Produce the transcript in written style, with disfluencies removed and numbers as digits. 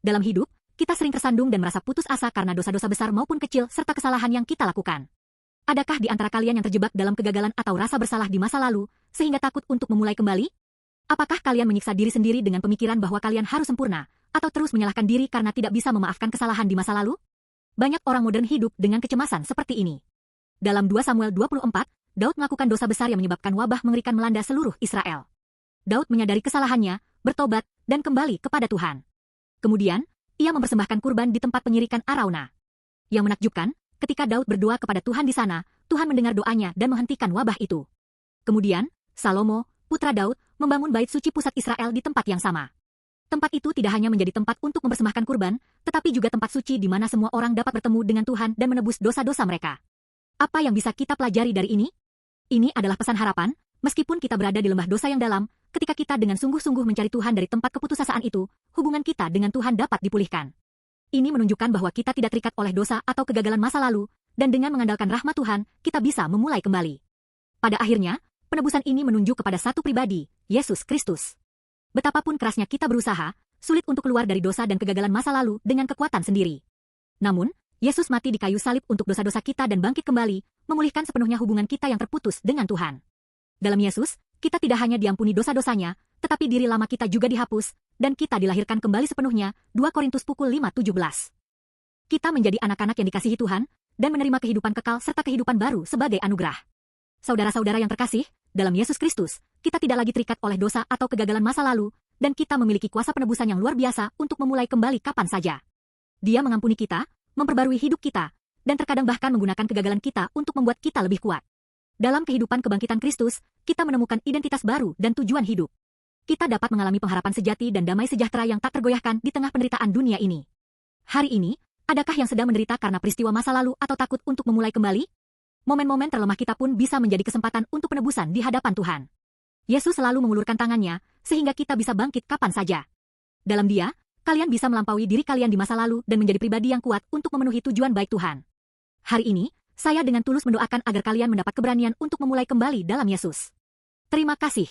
Dalam hidup, kita sering tersandung dan merasa putus asa karena dosa-dosa besar maupun kecil serta kesalahan yang kita lakukan. Adakah di antara kalian yang terjebak dalam kegagalan atau rasa bersalah di masa lalu, sehingga takut untuk memulai kembali? Apakah kalian menyiksa diri sendiri dengan pemikiran bahwa kalian harus sempurna, atau terus menyalahkan diri karena tidak bisa memaafkan kesalahan di masa lalu? Banyak orang modern hidup dengan kecemasan seperti ini. Dalam 2 Samuel 24, Daud melakukan dosa besar yang menyebabkan wabah mengerikan melanda seluruh Israel. Daud menyadari kesalahannya, bertobat, dan kembali kepada Tuhan. Kemudian, ia mempersembahkan kurban di tempat penyirikan Arauna. Yang menakjubkan, ketika Daud berdoa kepada Tuhan di sana, Tuhan mendengar doanya dan menghentikan wabah itu. Kemudian, Salomo, putra Daud, membangun bait suci pusat Israel di tempat yang sama. Tempat itu tidak hanya menjadi tempat untuk mempersembahkan kurban, tetapi juga tempat suci di mana semua orang dapat bertemu dengan Tuhan dan menebus dosa-dosa mereka. Apa yang bisa kita pelajari dari ini? Ini adalah pesan harapan, meskipun kita berada di lembah dosa yang dalam, ketika kita dengan sungguh-sungguh mencari Tuhan dari tempat keputusasaan itu, hubungan kita dengan Tuhan dapat dipulihkan. Ini menunjukkan bahwa kita tidak terikat oleh dosa atau kegagalan masa lalu, dan dengan mengandalkan rahmat Tuhan, kita bisa memulai kembali. Pada akhirnya, penebusan ini menunjuk kepada satu pribadi, Yesus Kristus. Betapapun kerasnya kita berusaha, sulit untuk keluar dari dosa dan kegagalan masa lalu dengan kekuatan sendiri. Namun, Yesus mati di kayu salib untuk dosa-dosa kita dan bangkit kembali, memulihkan sepenuhnya hubungan kita yang terputus dengan Tuhan. Dalam Yesus, kita tidak hanya diampuni dosa-dosanya, tetapi diri lama kita juga dihapus, dan kita dilahirkan kembali sepenuhnya, 2 Korintus pukul 5:17. Kita menjadi anak-anak yang dikasihi Tuhan, dan menerima kehidupan kekal serta kehidupan baru sebagai anugerah. Saudara-saudara yang terkasih, dalam Yesus Kristus, kita tidak lagi terikat oleh dosa atau kegagalan masa lalu, dan kita memiliki kuasa penebusan yang luar biasa untuk memulai kembali kapan saja. Dia mengampuni kita, memperbarui hidup kita, dan terkadang bahkan menggunakan kegagalan kita untuk membuat kita lebih kuat. Dalam kehidupan kebangkitan Kristus, kita menemukan identitas baru dan tujuan hidup. Kita dapat mengalami pengharapan sejati dan damai sejahtera yang tak tergoyahkan di tengah penderitaan dunia ini. Hari ini, adakah yang sedang menderita karena peristiwa masa lalu atau takut untuk memulai kembali? Momen-momen terlemah kita pun bisa menjadi kesempatan untuk penebusan di hadapan Tuhan. Yesus selalu mengulurkan tangannya, sehingga kita bisa bangkit kapan saja. Dalam Dia, kalian bisa melampaui diri kalian di masa lalu dan menjadi pribadi yang kuat untuk memenuhi tujuan baik Tuhan. Hari ini, saya dengan tulus mendoakan agar kalian mendapat keberanian untuk memulai kembali dalam Yesus. Terima kasih.